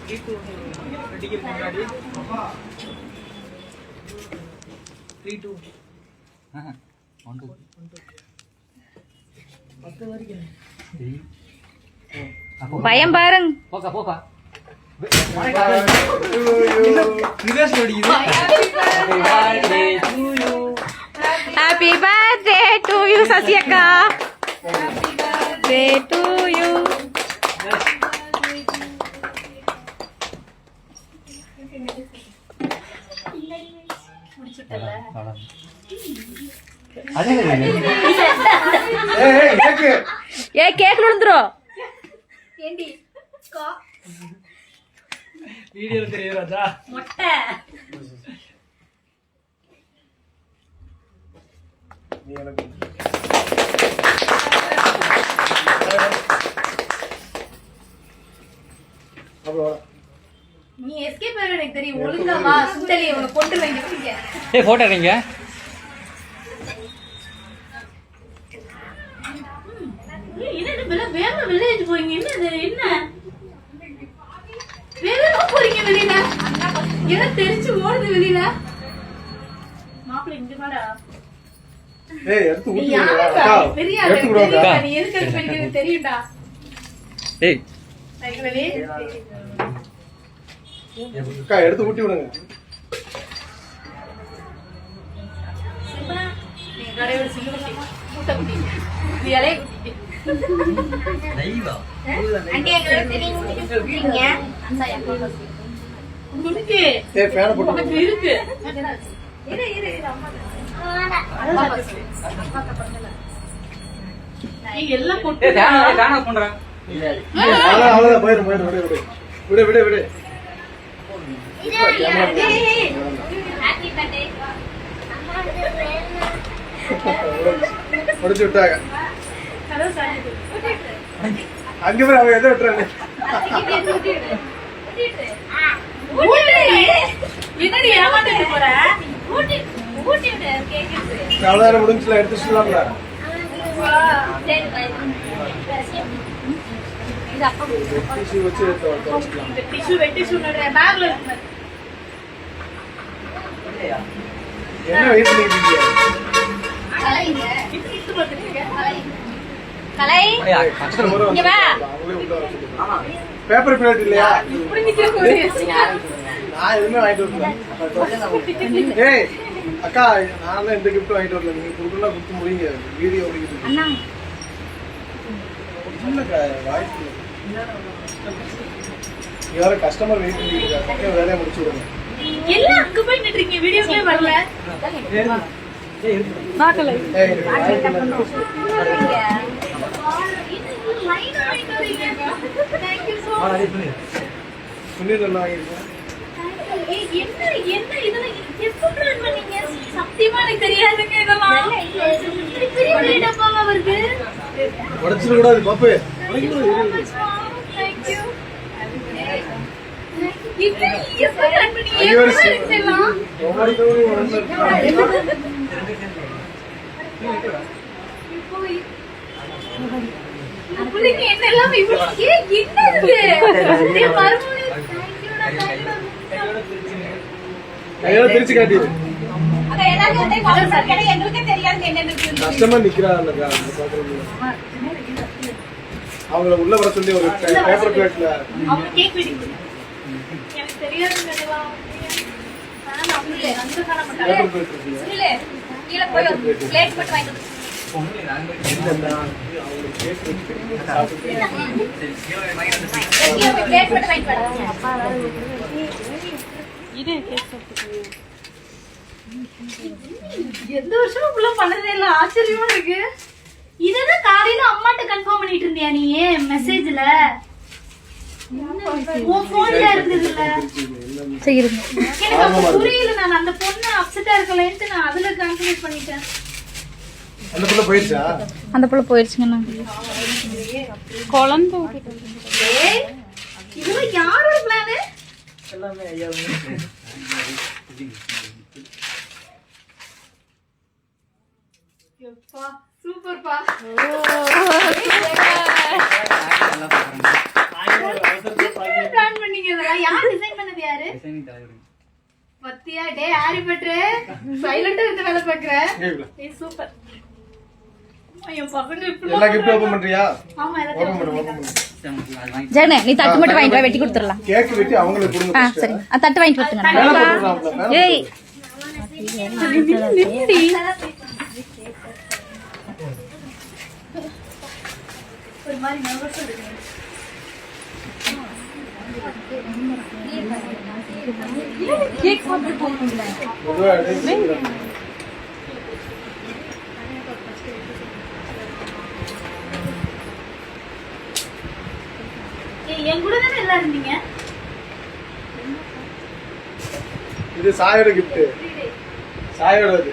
3 2 ticket முன்னாடி 3 2 1 2 10 வரைக்கும் பயம் பாருங்க. போகா போகா ரிவர்ஸ் ஓடிக்குது. Happy birthday to you Sasi அக்கா. Happy birthday to you. ஏ கேக் விழுந்துரும். ஏண்டி கா வீடியோல தெரியுது ராஜா. மொட்டை நீ எனக்கு அப்புறம் நீ எஸ்கேப் ஆற எனக்கு தெரியும். ஒழுங்கா வா சுண்டலி உன்னை கொண்டு வைங்க. ஏய் போட்டோ எடுங்க. என்னது வெளில வேற வில்லேஜ் போறீங்க? என்னது என்ன வேற போறீங்க வெளியில? என்ன தெரிச்சு ஓடுது வெளியில? மாப்பிள்ளை இங்க வாடா. ஏய் எடுத்து நீ ஊத்தி யாரா? அக்கா பெரிய ஆளு எடுத்து விடுங்க தெரியுமா? அக்கா. நீ எதுக்கு அது பண்ணிக்கிறது தெரியும்டா. ஏய் சைக்கிளே அக்கா எடுத்து ஊட்டி விடுங்க. சிம்பா நீ கடையோட சிலுவட்டி மூட்டை குட்டி நீ இலைய குட்டி. லைவா ஆண்டி எங்க தெரியுங்க அன்சாயா உங்களுக்கு ஏய் ஃபேன் போட்டு உனக்கு இருக்கு. இரு இரு இரு அம்மா நீங்க எல்லாம் கொண்டு ஏய் தானா பண்றேன். அவ்வளவுதான் போயிரு போயிரு விடு விடு விடு விடு விடு. ஹாப்பி பர்த்டே முடிச்சு விட்டாங்க. ஹலோ சார் அங்க போய் அவன் எதை விட்டுறாங்க. என்னடி ஏமாத்திட்டு போற? ஊட்டி ஊட்டி விடு கேக்குது. அவ்வளவுதான் முடிஞ்சுல எடுத்து சொல்லலாம்ல. சரி பை. இது அப்பா டிஷ்யூ வச்சு எடுத்து வச்சுக்கலாம். இந்த டிஷ்யூ வெட்டி சொன்னடே பேக்ல இருக்கு. என்ன வெயிட் பண்ணிட்டு இருக்கீங்க? கலைங்க இது பாத்துங்க கலைங்க கலை ஏய் கஷ்டம் ஒரு இங்க வா. அவங்களே உள்ள வச்சிருக்காங்க. பேப்பர் பிளேட் இல்லையா? இப்படி நிக்கிற கூடிய நான் எதுவுமே வாங்கிட்டு வரல. ஏய் அக்கா நான் எந்த கிஃப்ட் வாங்கிட்டு வரல. நீங்க கொடுக்கலாம் கொடுத்து முடியுங்க. வீடியோ ஓடிக்கிட்டு அண்ணா இல்லக்கா வாய்ப்பு யார கஸ்டமர் வெயிட் பண்ணிட்டு இருக்காங்க. வேலையை முடிச்சு விடுங்க. எல்லாம் அங்க போய் நின்றீங்க வீடியோக்குள்ளே வரல. பார்க்கல. ஏய் Thank you so much. Sunil என்ன வாங்கிருக்கேன்? என்ன என்ன இதெல்லாம் எப்ப பிளான் பண்ணீங்க? சத்தியமா எனக்கு தெரியாதுங்க இதெல்லாம். இப்படி பெரிய பெரிய டப்பாவா வருது? உடைச்சிட கூடாது பாப்பு. Thank you. இது எப்ப பிளான் பண்ணீங்க? எவ்வளவு இருக்கு எல்லாம்? ஒவ்வொருத்தரும் ஒண்ணு இருக்கு. இந்த புள்ளைங்க என்னெல்லாம் இப்படி என்ன இது? ஏய் மறுபடியும் கையோட பிரிச்சு காட்டி. அங்க எல்லாரும் வந்து கலர் சர்க்கரை எங்களுக்கே தெரியாது என்னென்ன இருக்கு. கஸ்டமர் நிக்கிறாங்க அந்த பாக்குறீங்க. அவங்கள உள்ள வர சொல்லி ஒரு பேப்பர் பிளேட்ல அவங்க கேக் வெட்டிங்க. எனக்கு தெரியாதுங்க இதெல்லாம். நான் அப்படியே அந்த காண மாட்டேன். பேப்பர் பிளேட் இருக்கு. இல்ல கீழ போய் பிளேட் மட்டும் வாங்கிட்டு வந்து. அவங்களுக்கு கேக் வெட்டி சாப்பிட்டு கீழ போய் பிளேட் மட்டும் வாங்கிட்டு வா. இது கேக் சாப்பிட்டு. எந்த வருஷமும் இப்படி பண்ணதே இல்ல. ஆச்சரியமா இருக்கு. இததான் காலையில அம்மாட்ட கன்ஃபார்ம் பண்ணிட்டு இருந்தியா நீ மெசேஜ்ல? உன் போன்ல இருந்ததுல சரி இருங்க. எனக்கு அப்ப புரியல. நான் அந்த பொண்ணு அப்செட்டா இருக்கலன்ட்டு நான் அதுல கான்சன்ட்ரேட் பண்ணிட்டேன். அந்த புள்ள போயிடுச்சா? அந்த புள்ள போயிடுச்சுங்கண்ணா. குழந்தை விட்டுட்டு. ஏய் இதெல்லாம் யாரோட பிளான்? எல்லாமே ஐயா எப்பா சூப்பர்ப்பா. பிளான் பண்ணீங்க இதெல்லாம் பத்தியா டே ஹாரி பட்ரு சைலண்டா இருந்து வேலை பாக்குற நீ சூப்பர் என் பசங்க இப்படி எல்லா கிஃப்ட் ஓபன் பண்றியா? ஆமா ஓபன் பண்ணு ஓபன் பண்ணு. ஜெகனே நீ தட்டு மட்டும் வாங்கிட்டு வா, வெட்டி கொடுத்துடலாம். கேக் வெட்டி அவங்களுக்கு கொடுங்க. சரி தட்டு வாங்கிட்டு வந்துருங்க. மேல போட்டுறாப்ல. ஏய் ஒரு மாதிரி நர்வஸா இருக்கு. கேக் சாப்பிட்டு போகணும்ல. மெதுவா எடு. என் கூட தானே எல்லாம் இருந்தீங்க. இது சாயோட gift. சாயோட இது.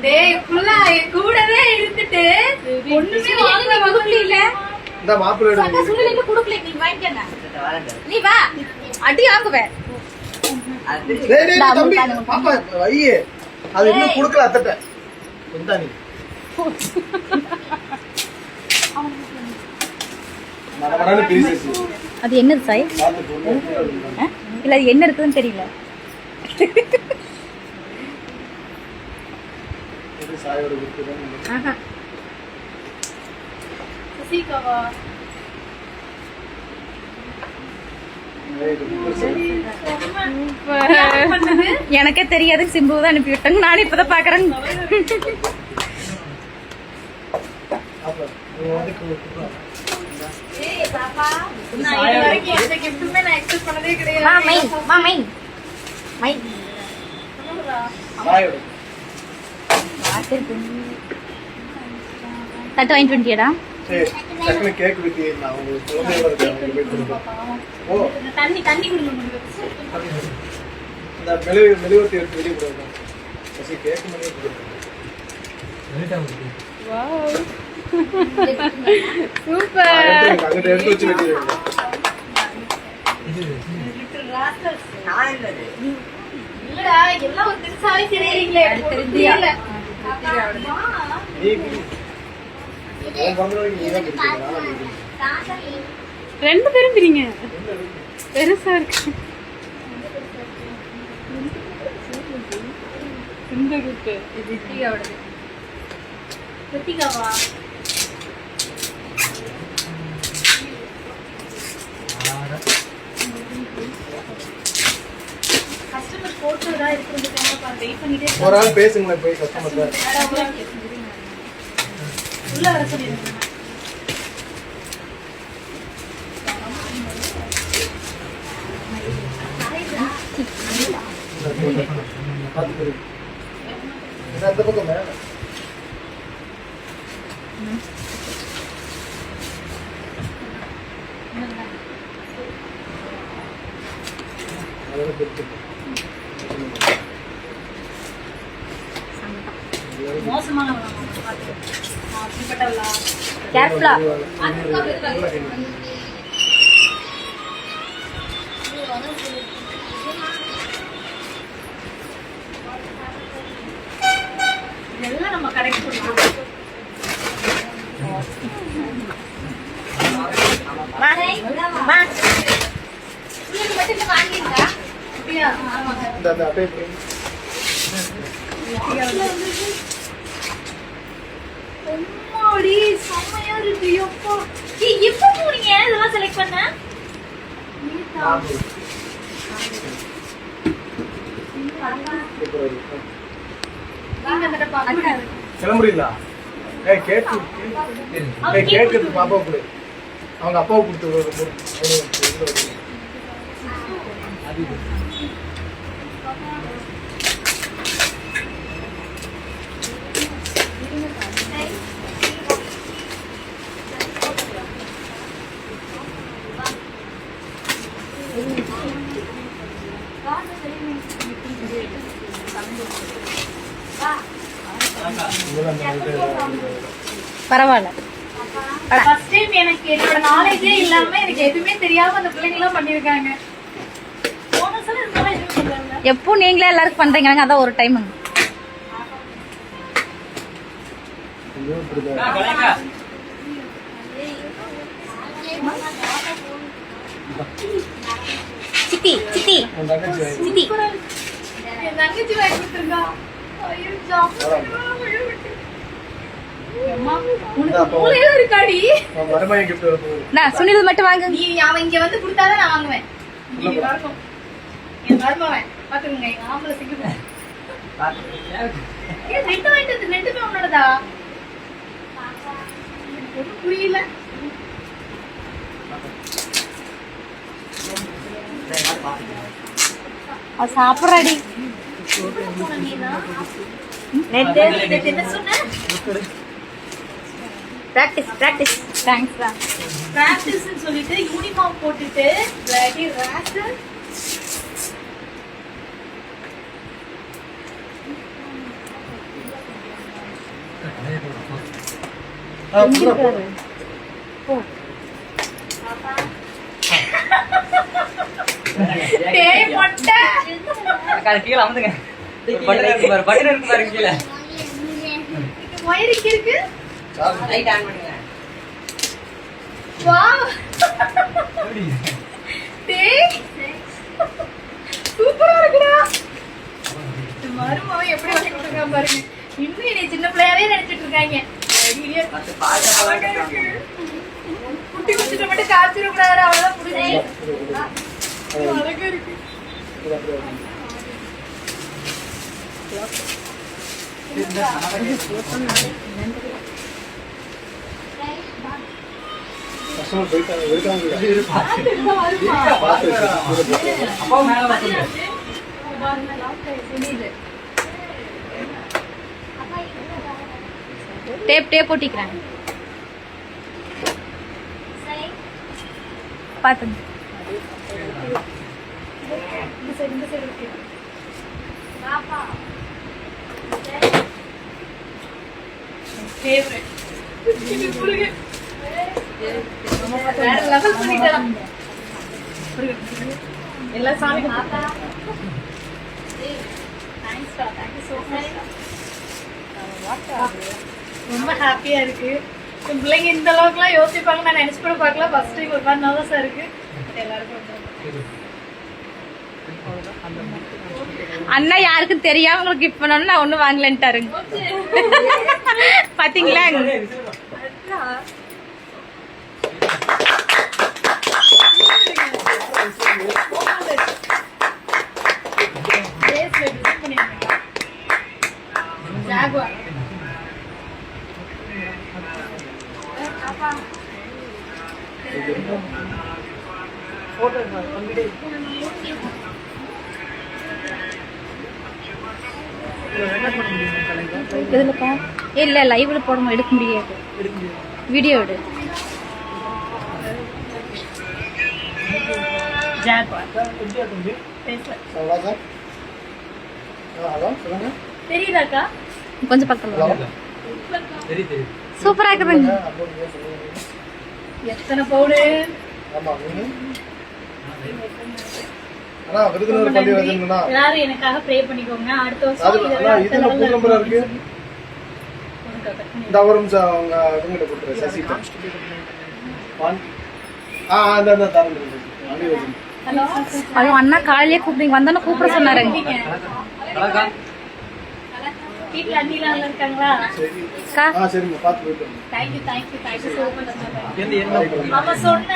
டேய் புள்ள என் கூடவே இருந்துட்டு ஒண்ணுமே வாங்கல வகுப்புல இல்ல. இந்த மாப்பிள்ளை அக்கா எடுங்க. சொல்லல குடுக்கல நீ வாங்கிக்கங்க. நீ வா அடி வாங்குவே. டேய் டேய் தம்பி பாப்பா வையே. அது இன்னும் கொடுக்கல அத்தட்ட. வந்தா நீ. மரமரன்னு பிரிச்சு. அது என்னது சாய்? பாத்து போடு. இல்ல அது என்ன இருக்குன்னு தெரியல. இது சாயோட gift தான். ஆஹா சசிகாவா எனக்கே தெரியாது, சிம்பு தான் அனுப்பி விட்டாங்க. நானும் இப்பதான் பாக்குறேன். அப்ப நீ வந்து கூப்பிடு. நான் இது வரைக்கும் எந்த கிஃப்ட்டுமே நான் எக்ஸ்பெக்ட் பண்ணதே கிடையாது. மாமை சாயோட. தட்டு வாங்கிட்டு வந்துட்டியடா? சரி டக்குனு கேக் வெட்டி நான் உங்களுக்கு குழந்தையோட இருக்கேன் போய் கொடுப்பேன். ஓ தண்ணி கொடுங்க. இந்த மெழுகுவர்த்தி எடுத்து வெளியே கொடுப்பேன். சசி கேக் மணியே கொடுப்பேன். சூப்பர். அங்கிட்ட எடுத்து வச்சு வெட்டிடுவேன். இல்லடா எல்லாம் ஒரு திங்ஸாவே தெரியறீங்களே. தெரியல. நீ உன் பந்தவங்க நீ தான் கொடுத்தீங்களா? ரெண்டு பேரும் பிரிங்க. பெருசா இருக்கு. இந்த குப்பு இது தீயாவோடது. சசிகாவா கஸ்டமர் போட்டோடா இருக்குறதுக்காக வெயிட் பண்ணிட்டே ஒரு ஆள் பேசுங்களேன் போய் கஸ்டமர்ல. உள்ள வர சொல்லிருங்க. அந்த பக்கம் மேல. அதெல்லாம் பெருசு. மோசமானவங்க பாத்து அப்படிப்பட்டவளா கேர்ஃபுல்லா. இதெல்லாம் நம்ம கரெக்ட் பண்ணுவோம். அப்படியா? இந்த அப்படியே போய். அம்மாடி செம்மையா இருக்கு. எப்போ எப்போ போனீங்க இதெல்லாம் செலக்ட் பண்ண? நீங்க அந்த டப்பா கிளம்புறீங்களா? ஏய் கேக்கு. ஏய் கேக்கு எடுத்து பாப்பா கொடு. அவங்க அப்பாவுக்கு கொடுத்து விடுறது. பரவாயில்ல. ஃபர்ஸ்ட் டைம் எனக்கு என்னோட நாலேஜே இல்லாம எனக்கு எதுவுமே தெரியாம அந்த பிள்ளைங்க எல்லாம் பண்ணிருக்காங்க. போனஸ்ல இதெல்லாம் எதுவும் சொல்லல. எப்போ நீங்களே எல்லாருக்கும் பண்றீங்க, அதான் ஒரு டைம். சித்தி சித்தி உன் தங்கச்சி வாங்கி சித்தி என் தங்கச்சி வாங்கி கொடுத்துருக்கா. ஐயோ, சாப்பிடுறா. ஐயோ, விட்டு. அம்மா, உனக்கு மூளையில இருக்காடி. உன் மருமகன் gift வர போகுது. நான் சுனில் மட்டும் வாங்க. நீ அவன் இங்க வந்து கொடுத்தாதான் நான் வாங்குவேன். இங்க வரணும். என் மருமவன் பாத்துக்கோங்க, எங்க ஆம்பளை சிக்கிப்போம். ஏன் ரெண்டு வாங்கிட்டு வந்து ரெண்டுமே உன்னோடதா? எனக்கு ஒண்ணும் புரியல. சாப்பிட்றாடி நேத்து என்ன சொன்ன? பிராக்டிஸ் பிராக்டிஸ் தேங்க்ஸ் தான். பிராக்டிஸ்னு சொல்லிட்டு யூனிஃபார்ம் போட்டுட்டு பிளாடி ராக்கு. டேய் மொட்டை. கால் கீழே அமுதுங்க. பட்டன் இருக்கு பாரு, பட்டன் இருக்கு பாருங்க கீழே. இங்க ஒயர் இங்க இருக்கு. சார்ஜ் லைட் ஆன் பண்ணுங்க. வாவ். டேய் சூப்பரா இருக்குடா. இந்த மருமவன் எப்படி வாங்கி கொடுத்துருக்கான் பாருங்க. இன்னும் என்னை சின்ன பிள்ளையாவே நினைச்சிட்டு இருக்காங்க. ஐடியா. அது பாக்க அழகா இருக்கு. குட்டி குச்சிட்ட மட்டும் காய்ச்சிடக்கூடாது, அவ்வளவுதான் புரியுது. அழகா இருக்கு. கஸ்டமர் போயிட்டாங்க இருக்காங்க. அப்பா மேல வந்து டேப் டேப் ஒட்டிக்கிறேன். பாத்துங்க. இந்த சைடு இருக்கு. Favorite. இது புரியுது. வேற level பண்ணிட்டலாம். புரியுது. எல்லா சாமி பாப்பா. Thanks டா. Thank you so much. ரொம்ப ஹாப்பியா இருக்கு. என் பிள்ளைங்க இந்த அளவுக்குலாம் யோசிப்பாங்க நான் நினைச்சு கூட பார்க்கல. ஃபர்ஸ்ட் டைம் ஒரு மாதிரி நர்வஸா இருக்கு. எல்லாருக்கும் அண்ணா யாருக்கும் தெரியாம உங்களுக்கு கிஃப்ட் பண்ணணும், நான் ஒண்ணும் வாங்கலன்ட்டாருங்க. பாத்தீங்களா? ஜாகுவார். எதுலப்பா? இல்ல லைவ்ல போட எடுக்க முடியாது. வீடியோ எடு. ஜாகுவார். தெரியுதாக்கா? கொஞ்சம் பக்கத்துல வாங்க. தெரியுது. சூப்பரா இருக்குதுங்க. எத்தனை பவுடு? எல்லாரும் எனக்காக ப்ரே பண்ணிக்கோங்க. அடுத்த வருஷம் ஐயோ அண்ணா காலையிலே கூப்பிடுங்க, வந்தானே கூப்பிட சொன்னாரு. அழகா வீட்டுல அண்ணிலாம் இருக்காங்களா? அக்கா சரிங்க, பார்த்து போயிட்டு thank you thank you thank you so much. என்ன அவன் சொன்ன